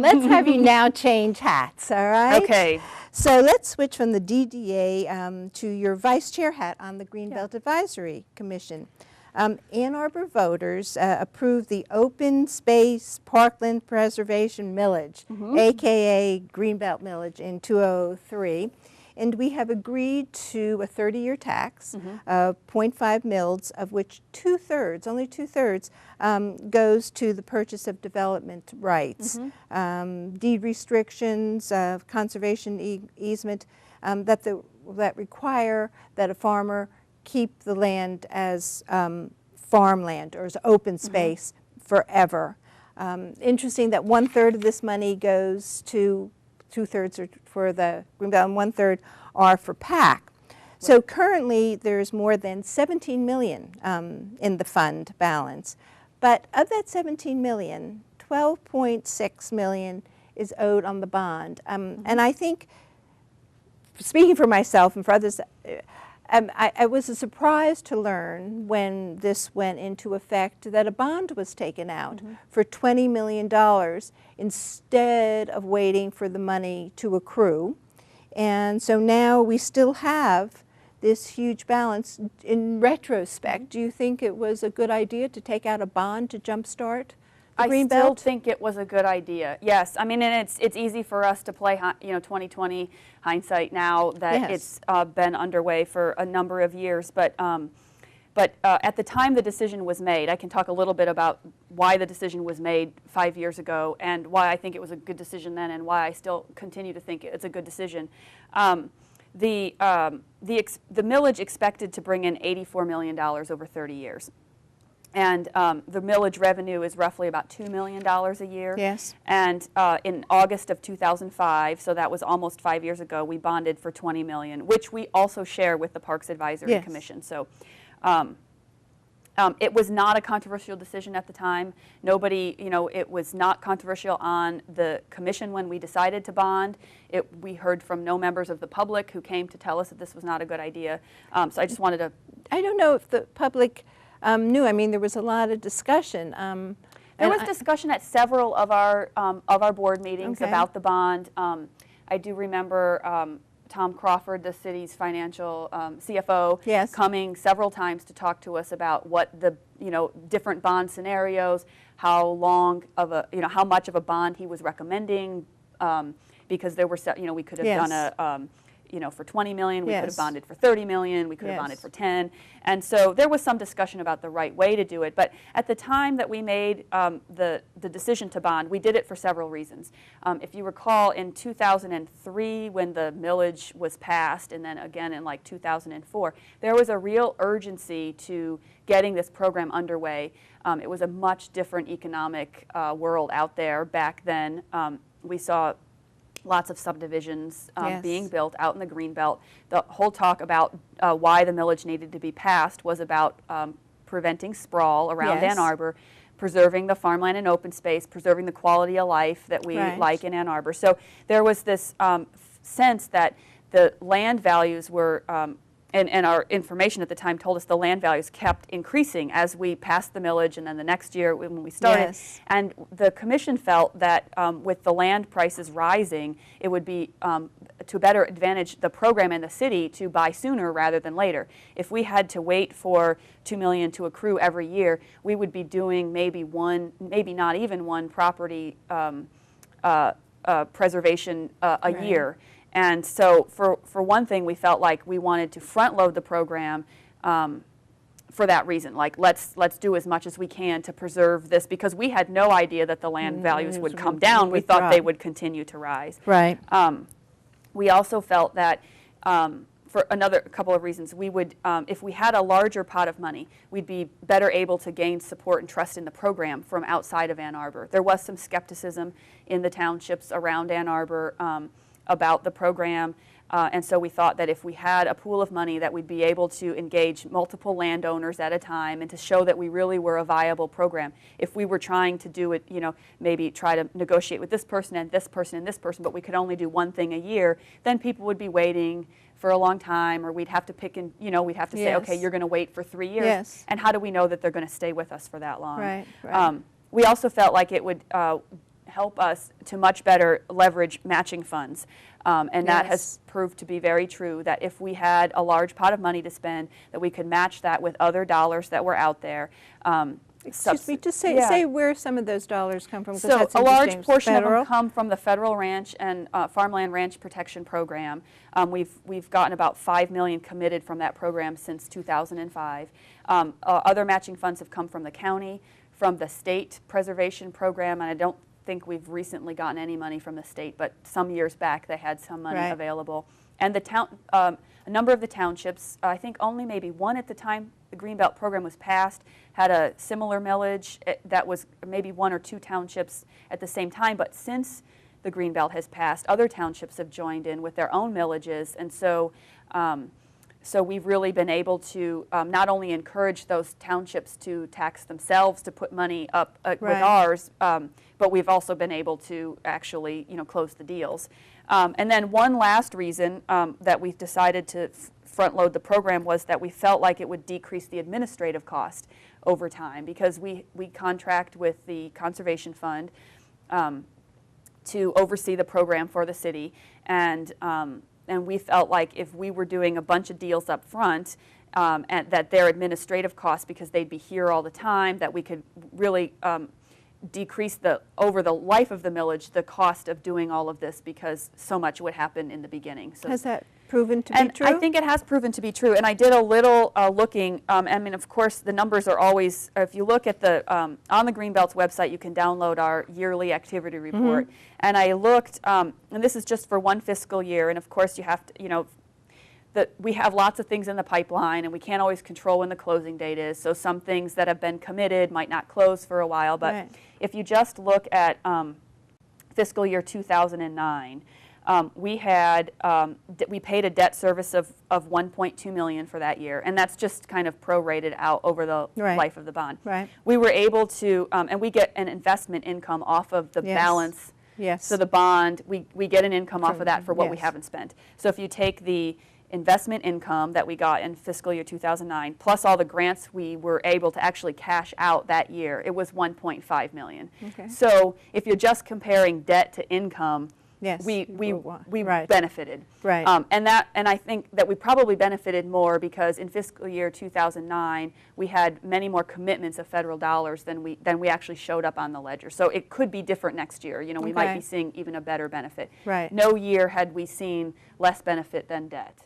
let's have you now change hats, all right? Okay. So let's switch from the DDA to your vice chair hat on the Greenbelt Advisory Commission. Ann Arbor voters approved the Open Space Parkland Preservation Millage, aka Greenbelt Millage, in 2003. And we have agreed to a 30-year tax of 0.5 mils, of which only two-thirds, goes to the purchase of development rights, deed restrictions, conservation easement that require that a farmer keep the land as farmland or as open space forever. Interesting that 1/3 of this money goes to, 2/3 are for the Greenbelt and 1/3 are for PAC. So currently there's more than 17 million in the fund balance. But of that 17 million, 12.6 million is owed on the bond. And I think, speaking for myself and for others, I was surprised to learn when this went into effect that a bond was taken out for $20 million instead of waiting for the money to accrue. And so now we still have this huge balance. In retrospect, do you think it was a good idea to take out a bond to jumpstart the Greenbelt? I still think it was a good idea. Yes, I mean, and it's easy for us to play 2020 hindsight now that it's been underway for a number of years. But at the time the decision was made, I can talk a little bit about why the decision was made 5 years ago and why I think it was a good decision then and why I still continue to think it's a good decision. The millage expected to bring in $84 million over 30 years. And the millage revenue is roughly about $2 million a year. Yes. And in August of 2005, so that was almost 5 years ago, we bonded for $20 million, which we also share with the Parks Advisory Commission. So it was not a controversial decision at the time. Nobody, it was not controversial on the commission when we decided to bond. We heard from no members of the public who came to tell us that this was not a good idea. So I just wanted to... I don't know if the public knew. I mean, there was a lot of discussion. There was discussion at several of our board meetings about the bond. I do remember Tom Crawford, the city's financial CFO, coming several times to talk to us about what the different bond scenarios, how long of a how much of a bond he was recommending, because there were we could have done a for 20 million, we could have bonded for 30 million, we could have bonded for 10. And so there was some discussion about the right way to do it. But at the time that we made the decision to bond, we did it for several reasons. If you recall, in 2003, when the millage was passed, and then again in like 2004, there was a real urgency to getting this program underway. It was a much different economic world out there back then. We saw lots of subdivisions being built out in the Greenbelt. The whole talk about why the millage needed to be passed was about preventing sprawl around Ann Arbor, preserving the farmland and open space, preserving the quality of life that we like in Ann Arbor. So there was this sense that the land values were and our information at the time told us the land values kept increasing as we passed the millage and then the next year when we started. And the commission felt that with the land prices rising, it would be to better advantage the program and the city to buy sooner rather than later. If we had to wait for $2 million to accrue every year, we would be doing maybe not even one property preservation a year. And so for one thing, we felt like we wanted to front load the program for that reason. Like, let's do as much as we can to preserve this, because we had no idea that the land values would come down. We thought they would continue to rise. Right. We also felt that for another couple of reasons, we would, if we had a larger pot of money, we'd be better able to gain support and trust in the program from outside of Ann Arbor. There was some skepticism in the townships around Ann Arbor about the program, and so we thought that if we had a pool of money that we'd be able to engage multiple landowners at a time and to show that we really were a viable program. If we were trying to do it, maybe try to negotiate with this person and this person and this person, but we could only do one thing a year, then people would be waiting for a long time, or we'd have to pick and, we'd have to say, okay, you're going to wait for 3 years. And how do we know that they're going to stay with us for that long? Right. We also felt like it would help us to much better leverage matching funds. And that has proved to be very true, that if we had a large pot of money to spend, that we could match that with other dollars that were out there. Excuse me, just say where some of those dollars come from. So a large portion of them come from the Federal Ranch and Farmland Ranch Protection Program. We've gotten about $5 million committed from that program since 2005. Other matching funds have come from the county, from the state preservation program, and I don't think we've recently gotten any money from the state, but some years back they had some money available. And the town, a number of the townships, I think only maybe one at the time the Greenbelt program was passed, had a similar millage. That was maybe one or two townships at the same time, but since the Greenbelt has passed, other townships have joined in with their own millages, and so so we've really been able to not only encourage those townships to tax themselves to put money up with ours, but we've also been able to actually, close the deals. And then one last reason that we've decided to front load the program was that we felt like it would decrease the administrative cost over time, because we contract with the Conservation Fund to oversee the program for the city, and we felt like if we were doing a bunch of deals up front, and that their administrative costs, because they'd be here all the time, that we could really decrease over the life of the millage, the cost of doing all of this, because so much would happen in the beginning. So, has that proven to be true? I think it has proven to be true, and I did a little looking. I mean, of course, the numbers are always, if you look at the, on the Greenbelt's website, you can download our yearly activity report. And I looked, and this is just for one fiscal year, and of course you have to, we have lots of things in the pipeline, and we can't always control when the closing date is, so some things that have been committed might not close for a while, but if you just look at fiscal year 2009, we paid a debt service of $1.2 million for that year, and that's just kind of prorated out over the life of the bond. We were able to, and we get an investment income off of the balance. So the bond, we get an income off of that for what we haven't spent. So if you take the investment income that we got in fiscal year 2009, plus all the grants we were able to actually cash out that year, it was $1.5 million. So if you're just comparing debt to income, we benefited. And I think that we probably benefited more because in fiscal year 2009 we had many more commitments of federal dollars than we actually showed up on the ledger. So it could be different next year. We might be seeing even a better benefit. No year had we seen less benefit than debt.